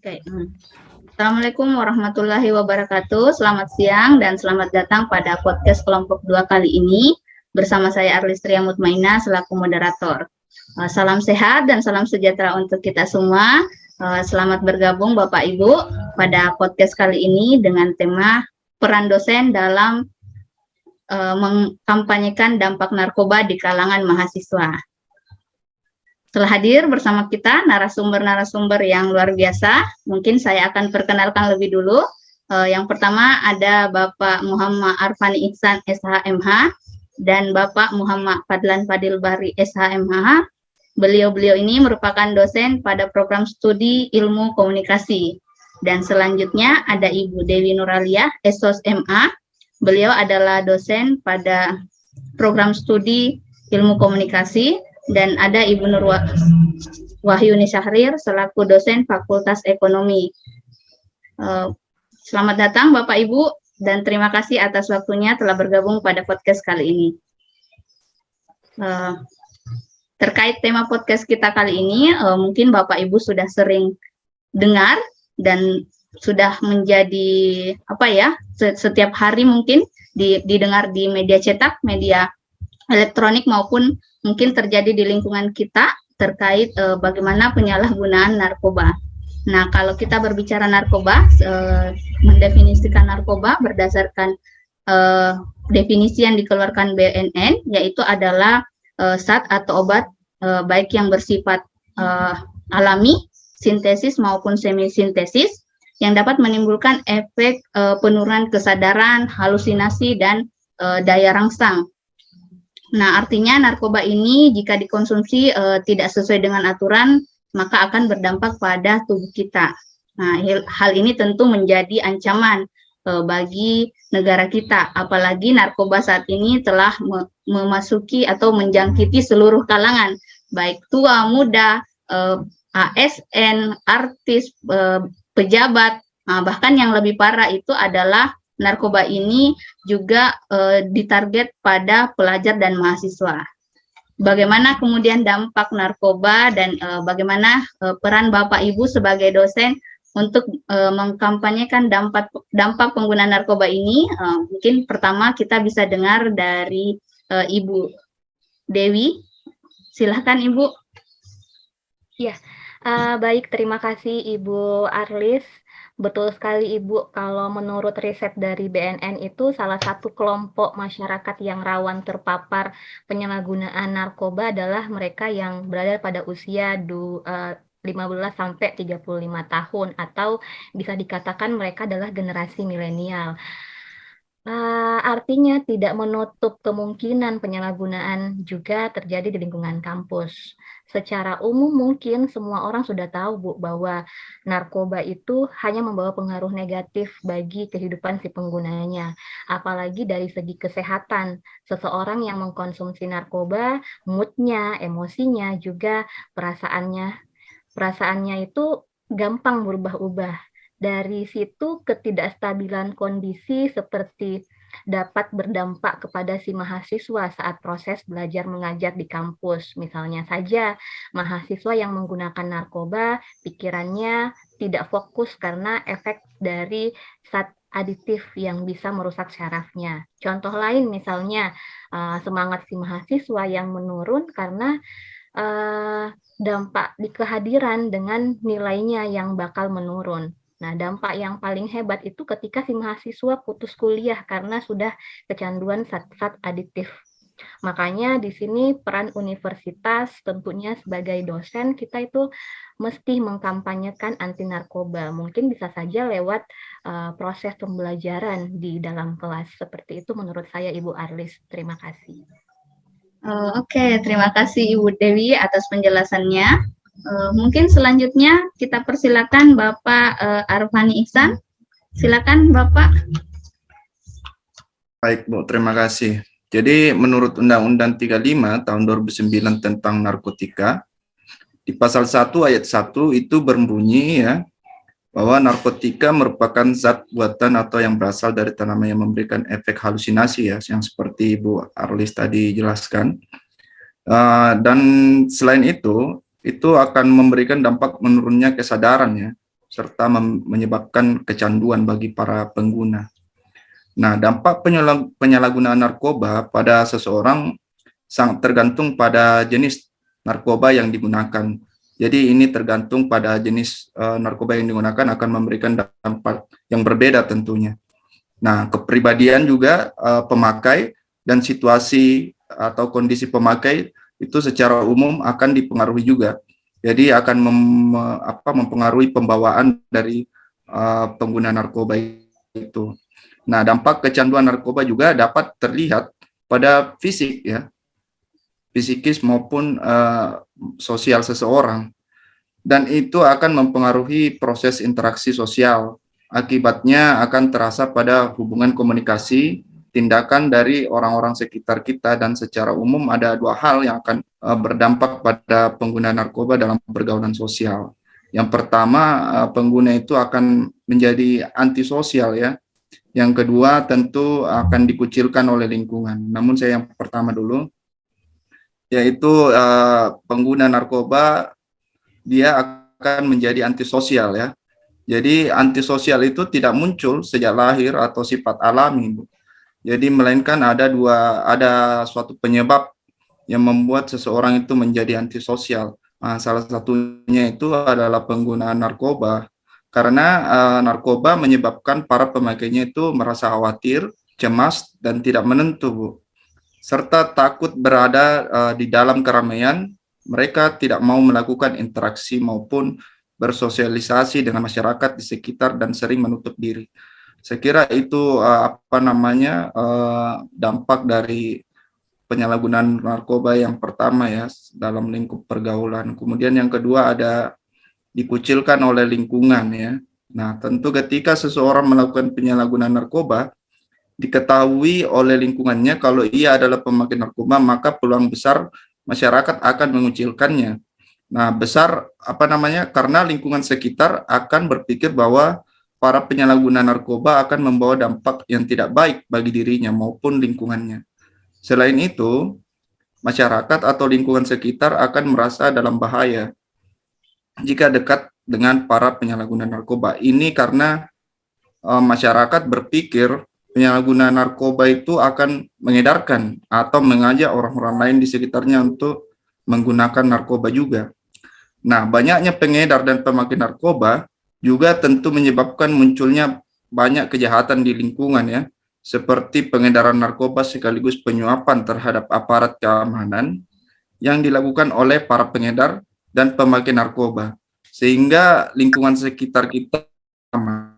Oke. Assalamualaikum warahmatullahi wabarakatuh. Selamat siang dan selamat datang pada podcast kelompok 2 kali ini bersama saya Arlistria Mutmainah selaku moderator. Salam sehat dan salam sejahtera untuk kita semua. Selamat bergabung Bapak Ibu pada podcast kali ini dengan tema peran dosen dalam mengkampanyekan dampak narkoba di kalangan mahasiswa. Setelah hadir bersama kita narasumber-narasumber yang luar biasa, mungkin saya akan perkenalkan lebih dulu. Yang pertama ada Bapak Muhammad Arfani Ihsan SHMH dan Bapak Muhammad Fadlan Fadil Bari SHMH. Beliau-beliau ini merupakan dosen pada program studi ilmu komunikasi. Dan selanjutnya ada Ibu Dewi Nuraliah SOS MA. Beliau adalah dosen pada program studi ilmu komunikasi. Dan ada Ibu Nur Wahyuni Syahrir selaku dosen Fakultas Ekonomi. Selamat datang Bapak Ibu dan terima kasih atas waktunya telah bergabung pada podcast kali ini. Terkait tema podcast kita kali ini, mungkin Bapak Ibu sudah sering dengar dan sudah menjadi setiap hari mungkin didengar di media cetak, media elektronik maupun mungkin terjadi di lingkungan kita terkait bagaimana penyalahgunaan narkoba. Nah, kalau kita berbicara narkoba, mendefinisikan narkoba berdasarkan definisi yang dikeluarkan BNN, yaitu adalah zat atau obat baik yang bersifat alami, sintesis maupun semi-sintesis, yang dapat menimbulkan efek penurunan kesadaran, halusinasi, dan daya rangsang. Nah, artinya narkoba ini jika dikonsumsi tidak sesuai dengan aturan, maka akan berdampak pada tubuh kita. Nah, hal ini tentu menjadi ancaman bagi negara kita, apalagi narkoba saat ini telah memasuki atau menjangkiti seluruh kalangan, baik tua, muda, ASN, artis, pejabat, bahkan yang lebih parah itu adalah narkoba ini juga ditarget pada pelajar dan mahasiswa. Bagaimana kemudian dampak narkoba dan bagaimana peran Bapak Ibu sebagai dosen untuk mengkampanyekan dampak penggunaan narkoba ini? Mungkin pertama kita bisa dengar dari Ibu Dewi. Silahkan Ibu. Ya, baik, terima kasih Ibu Arlis. Betul sekali Ibu, kalau menurut riset dari BNN itu salah satu kelompok masyarakat yang rawan terpapar penyalahgunaan narkoba adalah mereka yang berada pada usia 15 sampai 35 tahun atau bisa dikatakan mereka adalah generasi milenial. Artinya tidak menutup kemungkinan penyalahgunaan juga terjadi di lingkungan kampus. Secara umum mungkin semua orang sudah tahu Bu bahwa narkoba itu hanya membawa pengaruh negatif bagi kehidupan si penggunanya. Apalagi dari segi kesehatan, seseorang yang mengkonsumsi narkoba, moodnya, emosinya, juga perasaannya itu gampang berubah-ubah. Dari situ ketidakstabilan kondisi seperti dapat berdampak kepada si mahasiswa saat proses belajar mengajar di kampus. Misalnya saja, mahasiswa yang menggunakan narkoba, pikirannya tidak fokus karena efek dari zat aditif yang bisa merusak syarafnya. Contoh lain misalnya, semangat si mahasiswa yang menurun karena dampak di kehadiran dengan nilainya yang bakal menurun. Nah, dampak yang paling hebat itu ketika si mahasiswa putus kuliah karena sudah kecanduan zat-zat aditif. Makanya di sini peran universitas tentunya sebagai dosen kita itu mesti mengkampanyekan anti narkoba. Mungkin bisa saja lewat proses pembelajaran di dalam kelas. Seperti itu menurut saya Ibu Arlis. Terima kasih. Oke, terima kasih Ibu Dewi atas penjelasannya. Mungkin selanjutnya kita persilakan Bapak Arfani Ihsan. Silakan Bapak. Baik Bu, terima kasih. Jadi menurut Undang-Undang 35 tahun 2009 tentang narkotika, di pasal 1 ayat 1 itu berbunyi ya, bahwa narkotika merupakan zat buatan atau yang berasal dari tanaman yang memberikan efek halusinasi ya, yang seperti Bu Arlis tadi jelaskan. Dan selain itu akan memberikan dampak menurunnya kesadaran ya, serta menyebabkan kecanduan bagi para pengguna. Nah, dampak penyalahgunaan narkoba pada seseorang sangat tergantung pada jenis narkoba yang digunakan. Jadi ini tergantung pada jenis narkoba yang digunakan akan memberikan dampak yang berbeda tentunya. Nah, kepribadian juga pemakai dan situasi atau kondisi pemakai itu secara umum akan dipengaruhi juga. Jadi akan mempengaruhi pembawaan dari pengguna narkoba itu. Nah, dampak kecanduan narkoba juga dapat terlihat pada fisik ya, psikis maupun sosial seseorang. Dan itu akan mempengaruhi proses interaksi sosial. Akibatnya akan terasa pada hubungan komunikasi, tindakan dari orang-orang sekitar kita, dan secara umum ada dua hal yang akan berdampak pada pengguna narkoba dalam pergaulan sosial. Yang pertama, pengguna itu akan menjadi antisosial ya. Yang kedua tentu akan dikucilkan oleh lingkungan. Namun saya yang pertama dulu, yaitu pengguna narkoba dia akan menjadi antisosial ya. Jadi antisosial itu tidak muncul sejak lahir atau sifat alami, Bu. Jadi melainkan ada suatu penyebab yang membuat seseorang itu menjadi antisosial. Nah, salah satunya itu adalah penggunaan narkoba. Karena narkoba menyebabkan para pemakainya itu merasa khawatir, cemas, dan tidak menentu, Bu. Serta takut berada di dalam keramaian, mereka tidak mau melakukan interaksi maupun bersosialisasi dengan masyarakat di sekitar dan sering menutup diri. Saya kira itu dampak dari penyalahgunaan narkoba yang pertama ya dalam lingkup pergaulan. Kemudian yang kedua ada dikucilkan oleh lingkungan ya. Nah, tentu ketika seseorang melakukan penyalahgunaan narkoba, diketahui oleh lingkungannya kalau ia adalah pemakai narkoba, maka peluang besar masyarakat akan mengucilkannya. Nah, karena lingkungan sekitar akan berpikir bahwa para penyalahguna narkoba akan membawa dampak yang tidak baik bagi dirinya maupun lingkungannya. Selain itu, masyarakat atau lingkungan sekitar akan merasa dalam bahaya jika dekat dengan para penyalahguna narkoba. Ini karena masyarakat berpikir penyalahguna narkoba itu akan mengedarkan atau mengajak orang-orang lain di sekitarnya untuk menggunakan narkoba juga. Nah, banyaknya pengedar dan pemakai narkoba juga tentu menyebabkan munculnya banyak kejahatan di lingkungan ya, seperti pengedaran narkoba sekaligus penyuapan terhadap aparat keamanan yang dilakukan oleh para pengedar dan pemakai narkoba, sehingga lingkungan sekitar kita aman.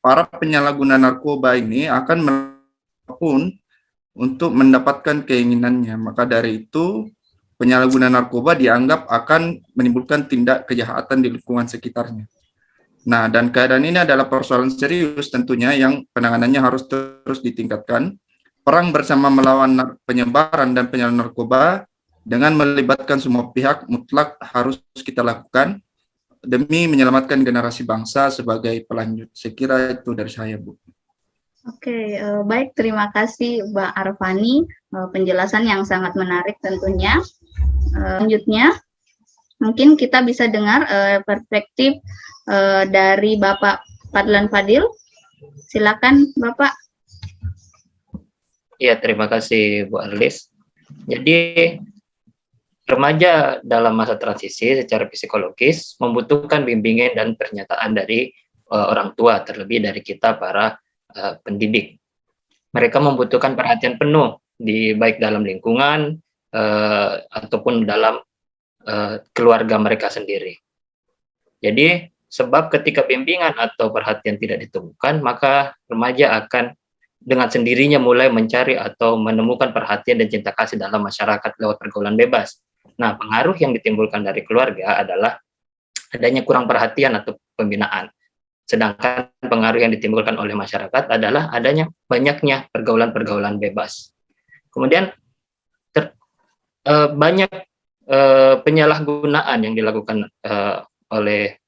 Para penyalahguna narkoba ini akan melakukan untuk mendapatkan keinginannya. Maka dari itu, penyalahguna narkoba dianggap akan menimbulkan tindak kejahatan di lingkungan sekitarnya. Nah, dan keadaan ini adalah persoalan serius tentunya yang penanganannya harus terus ditingkatkan. Perang bersama melawan penyebaran dan penyalahgunaan narkoba dengan melibatkan semua pihak mutlak harus kita lakukan demi menyelamatkan generasi bangsa sebagai pelanjut. Saya kira itu dari saya, Bu. Oke, baik. Terima kasih, Mbak Arfani. Penjelasan yang sangat menarik tentunya. Selanjutnya, mungkin kita bisa dengar perspektif dari Bapak Fadlan Fadil. Silakan, Bapak. Ya, terima kasih, Bu Arlis. Jadi, remaja dalam masa transisi secara psikologis membutuhkan bimbingan dan pernyataan dari orang tua, terlebih dari kita para pendidik. Mereka membutuhkan perhatian penuh baik dalam lingkungan ataupun dalam keluarga mereka sendiri. Jadi, sebab ketika bimbingan atau perhatian tidak ditemukan, maka remaja akan dengan sendirinya mulai mencari atau menemukan perhatian dan cinta kasih dalam masyarakat lewat pergaulan bebas. Nah, pengaruh yang ditimbulkan dari keluarga adalah adanya kurang perhatian atau pembinaan. Sedangkan pengaruh yang ditimbulkan oleh masyarakat adalah adanya banyaknya pergaulan-pergaulan bebas. Kemudian banyak penyalahgunaan yang dilakukan oleh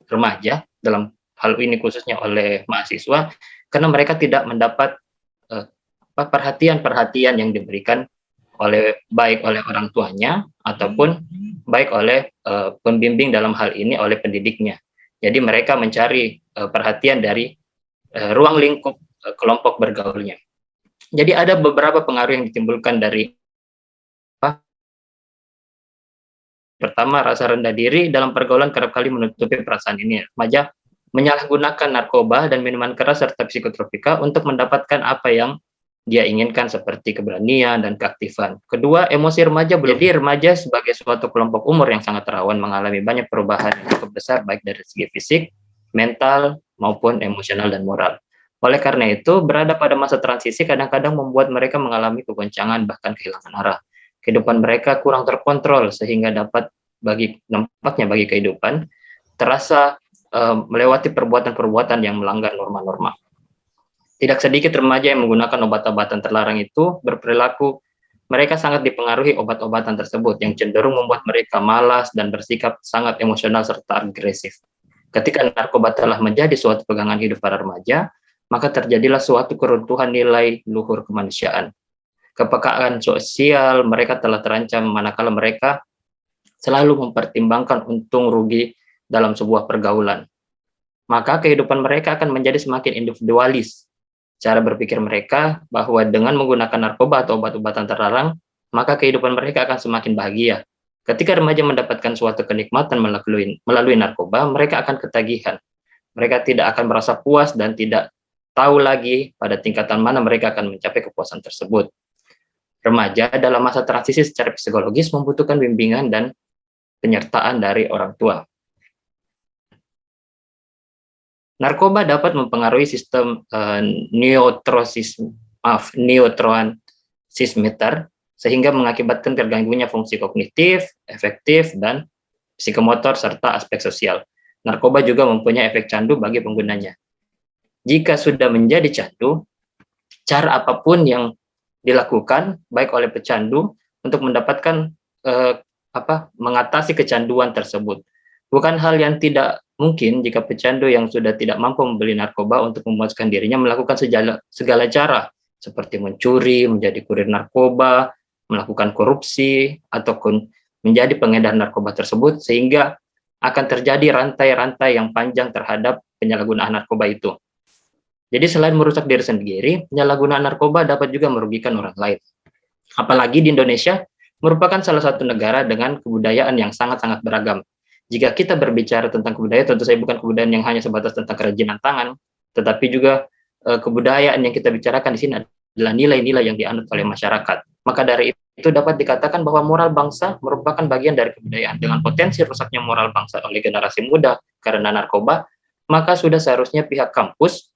remaja, dalam hal ini khususnya oleh mahasiswa, karena mereka tidak mendapat perhatian-perhatian yang diberikan baik oleh orang tuanya ataupun baik oleh pembimbing dalam hal ini oleh pendidiknya. Jadi mereka mencari perhatian dari ruang lingkup kelompok bergaulnya. Jadi ada beberapa pengaruh yang ditimbulkan dari pertama, rasa rendah diri dalam pergaulan kerap kali menutupi perasaan ini. Remaja menyalahgunakan narkoba dan minuman keras serta psikotropika untuk mendapatkan apa yang dia inginkan seperti keberanian dan keaktifan. Kedua, emosi remaja belum. Jadi remaja sebagai suatu kelompok umur yang sangat rawan mengalami banyak perubahan yang cukup besar baik dari segi fisik, mental, maupun emosional dan moral. Oleh karena itu, berada pada masa transisi kadang-kadang membuat mereka mengalami kegoncangan bahkan kehilangan arah. Kehidupan mereka kurang terkontrol sehingga dampaknya bagi kehidupan terasa melewati perbuatan-perbuatan yang melanggar norma-norma. Tidak sedikit remaja yang menggunakan obat-obatan terlarang itu berperilaku mereka sangat dipengaruhi obat-obatan tersebut yang cenderung membuat mereka malas dan bersikap sangat emosional serta agresif. Ketika narkoba telah menjadi suatu pegangan hidup para remaja, maka terjadilah suatu keruntuhan nilai luhur kemanusiaan. Kepekaan sosial mereka telah terancam manakala mereka selalu mempertimbangkan untung rugi dalam sebuah pergaulan. Maka kehidupan mereka akan menjadi semakin individualis. Cara berpikir mereka bahwa dengan menggunakan narkoba atau obat-obatan terlarang, maka kehidupan mereka akan semakin bahagia. Ketika remaja mendapatkan suatu kenikmatan melalui narkoba, mereka akan ketagihan. Mereka tidak akan merasa puas dan tidak tahu lagi pada tingkatan mana mereka akan mencapai kepuasan tersebut. Remaja dalam masa transisi secara psikologis membutuhkan bimbingan dan penyertaan dari orang tua. Narkoba dapat mempengaruhi sistem neurotransmitter sehingga mengakibatkan terganggunya fungsi kognitif, efektif, dan psikomotor serta aspek sosial. Narkoba juga mempunyai efek candu bagi penggunanya. Jika sudah menjadi candu, cara apapun yang dilakukan baik oleh pecandu untuk mendapatkan mengatasi kecanduan tersebut. Bukan hal yang tidak mungkin jika pecandu yang sudah tidak mampu membeli narkoba untuk memuaskan dirinya melakukan segala cara seperti mencuri, menjadi kurir narkoba, melakukan korupsi, ataupun menjadi pengedar narkoba tersebut sehingga akan terjadi rantai-rantai yang panjang terhadap penyalahgunaan narkoba itu. Jadi selain merusak diri sendiri, penyalahgunaan narkoba dapat juga merugikan orang lain. Apalagi di Indonesia merupakan salah satu negara dengan kebudayaan yang sangat-sangat beragam. Jika kita berbicara tentang kebudayaan, tentu saja bukan kebudayaan yang hanya sebatas tentang kerajinan tangan, tetapi juga kebudayaan yang kita bicarakan di sini adalah nilai-nilai yang dianut oleh masyarakat. Maka dari itu dapat dikatakan bahwa moral bangsa merupakan bagian dari kebudayaan. Dengan potensi rusaknya moral bangsa oleh generasi muda karena narkoba, maka sudah seharusnya pihak kampus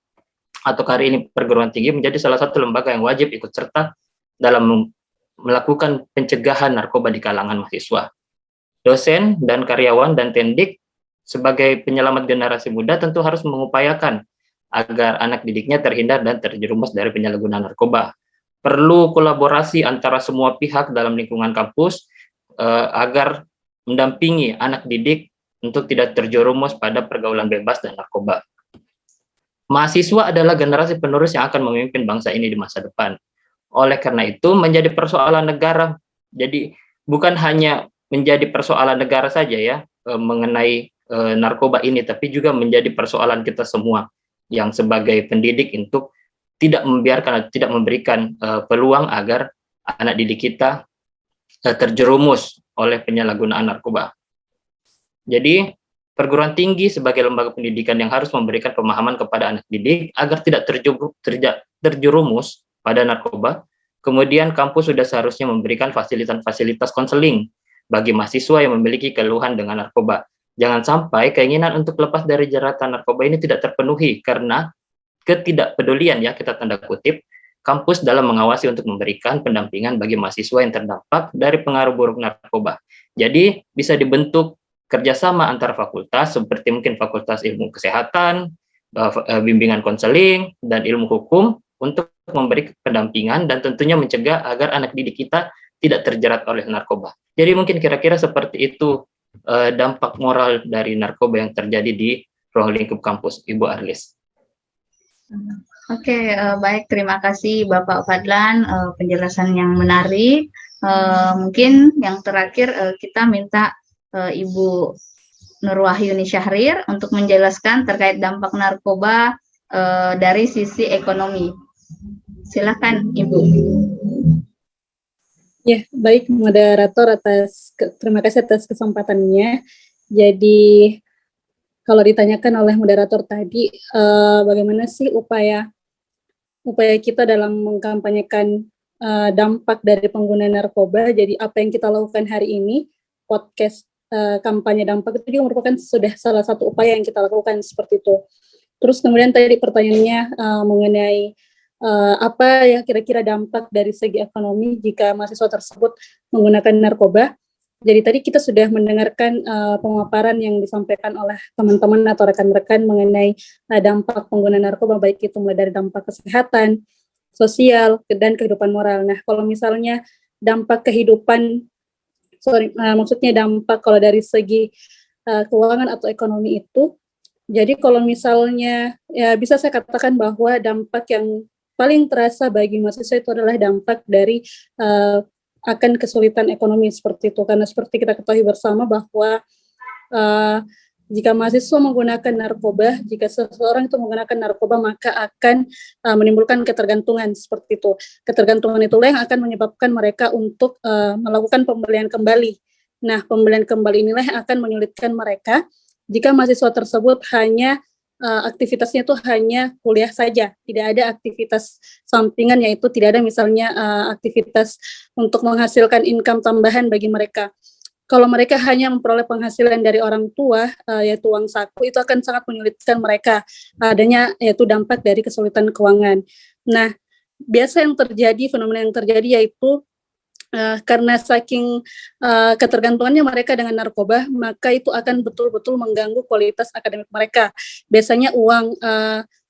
atau hari ini perguruan tinggi menjadi salah satu lembaga yang wajib ikut serta dalam melakukan pencegahan narkoba di kalangan mahasiswa. Dosen dan karyawan dan tendik sebagai penyelamat generasi muda tentu harus mengupayakan agar anak didiknya terhindar dan terjerumus dari penyalahgunaan narkoba. Perlu kolaborasi antara semua pihak dalam lingkungan kampus agar mendampingi anak didik untuk tidak terjerumus pada pergaulan bebas dan narkoba. Mahasiswa adalah generasi penerus yang akan memimpin bangsa ini di masa depan. Oleh karena itu, menjadi persoalan negara. Jadi, bukan hanya menjadi persoalan negara saja ya, mengenai narkoba ini, tapi juga menjadi persoalan kita semua yang sebagai pendidik untuk tidak membiarkan atau tidak memberikan peluang agar anak didik kita terjerumus oleh penyalahgunaan narkoba. Jadi, perguruan tinggi sebagai lembaga pendidikan yang harus memberikan pemahaman kepada anak didik agar tidak terjerumus pada narkoba. Kemudian kampus sudah seharusnya memberikan fasilitas konseling bagi mahasiswa yang memiliki keluhan dengan narkoba. Jangan sampai keinginan untuk lepas dari jeratan narkoba ini tidak terpenuhi karena ketidakpedulian ya kita tanda kutip kampus dalam mengawasi untuk memberikan pendampingan bagi mahasiswa yang terdampak dari pengaruh buruk narkoba. Jadi bisa dibentuk kerjasama antar fakultas seperti mungkin Fakultas Ilmu Kesehatan, bimbingan konseling, dan ilmu hukum untuk memberi pendampingan dan tentunya mencegah agar anak didik kita tidak terjerat oleh narkoba. Jadi mungkin kira-kira seperti itu dampak moral dari narkoba yang terjadi di ruang lingkup kampus, Ibu Arlis. Oke, baik. Terima kasih Bapak Fadlan, penjelasan yang menarik. Mungkin yang terakhir kita minta Ibu Nurwahyuni Syahrir untuk menjelaskan terkait dampak narkoba dari sisi ekonomi. Silakan, Ibu. Ya, baik moderator, terima kasih atas kesempatannya. Jadi kalau ditanyakan oleh moderator tadi, bagaimana sih upaya kita dalam mengkampanyekan dampak dari pengguna narkoba? Jadi apa yang kita lakukan hari ini, podcast kampanye dampak itu juga merupakan sudah salah satu upaya yang kita lakukan seperti itu. Terus kemudian tadi pertanyaannya mengenai apa yang kira-kira dampak dari segi ekonomi jika mahasiswa tersebut menggunakan narkoba. Jadi tadi kita sudah mendengarkan pemaparan yang disampaikan oleh teman-teman atau rekan-rekan mengenai dampak pengguna narkoba, baik itu mulai dari dampak kesehatan, sosial, dan kehidupan moral. Nah, kalau misalnya dampak kehidupan, maksudnya dampak kalau dari segi keuangan atau ekonomi itu, jadi kalau misalnya, ya bisa saya katakan bahwa dampak yang paling terasa bagi mahasiswa itu adalah dampak dari akan kesulitan ekonomi seperti itu. Karena seperti kita ketahui bersama bahwa jika mahasiswa menggunakan narkoba, jika seseorang itu menggunakan narkoba, maka akan menimbulkan ketergantungan seperti itu. Ketergantungan itulah yang akan menyebabkan mereka untuk melakukan pembelian kembali. Nah, pembelian kembali inilah yang akan menyulitkan mereka jika mahasiswa tersebut hanya aktivitasnya itu hanya kuliah saja, tidak ada aktivitas sampingan, yaitu tidak ada misalnya aktivitas untuk menghasilkan income tambahan bagi mereka. Kalau mereka hanya memperoleh penghasilan dari orang tua, yaitu uang saku, itu akan sangat menyulitkan mereka adanya yaitu dampak dari kesulitan keuangan. Nah, biasa yang terjadi, fenomena yang terjadi yaitu karena saking ketergantungannya mereka dengan narkoba, maka itu akan betul-betul mengganggu kualitas akademik mereka. Biasanya uang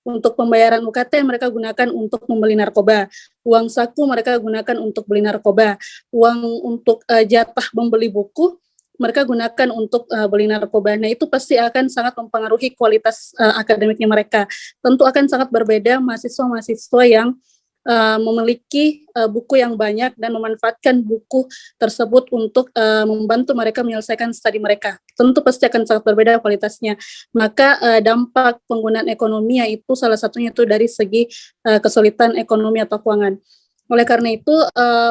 untuk pembayaran UKT mereka gunakan untuk membeli narkoba, uang saku mereka gunakan untuk beli narkoba, uang untuk jatah membeli buku mereka gunakan untuk beli narkoba. Nah, itu pasti akan sangat mempengaruhi kualitas akademiknya mereka. Tentu akan sangat berbeda mahasiswa-mahasiswa yang memiliki buku yang banyak dan memanfaatkan buku tersebut untuk membantu mereka menyelesaikan studi mereka. Tentu pasti akan sangat berbeda kualitasnya. Maka dampak penggunaan ekonomi yaitu salah satunya itu dari segi kesulitan ekonomi atau keuangan. Oleh karena itu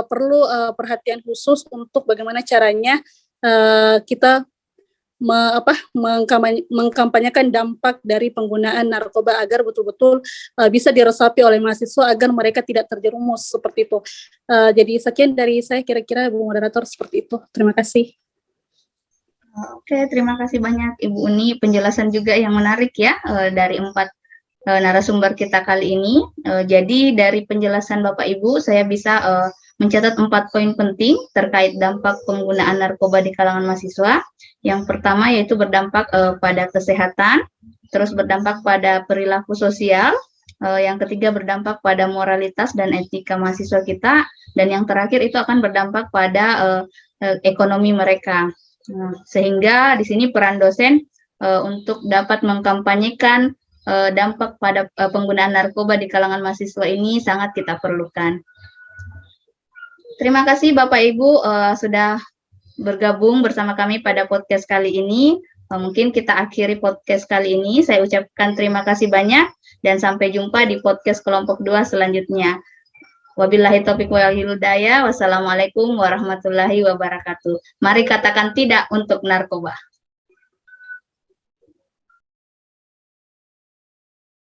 perlu perhatian khusus untuk bagaimana caranya kita mengkampanyekan dampak dari penggunaan narkoba agar betul-betul bisa diresapi oleh mahasiswa agar mereka tidak terjerumus seperti itu. Jadi sekian dari saya, kira-kira Bu Moderator seperti itu. Terima kasih. Oke, terima kasih banyak Ibu Uni, penjelasan juga yang menarik ya dari 4 narasumber kita kali ini. Jadi dari penjelasan Bapak Ibu saya bisa mencatat 4 poin penting terkait dampak penggunaan narkoba di kalangan mahasiswa. Yang pertama yaitu berdampak pada kesehatan, terus berdampak pada perilaku sosial, yang ketiga berdampak pada moralitas dan etika mahasiswa kita, dan yang terakhir itu akan berdampak pada ekonomi mereka. Sehingga di sini peran dosen untuk dapat mengkampanyekan dampak pada penggunaan narkoba di kalangan mahasiswa ini sangat kita perlukan. Terima kasih Bapak Ibu sudah bergabung bersama kami pada podcast kali ini. Mungkin kita akhiri podcast kali ini. Saya ucapkan terima kasih banyak dan sampai jumpa di podcast kelompok 2 selanjutnya. Wabillahi taufiq wal hidayah. Wassalamualaikum warahmatullahi wabarakatuh. Mari katakan tidak untuk narkoba.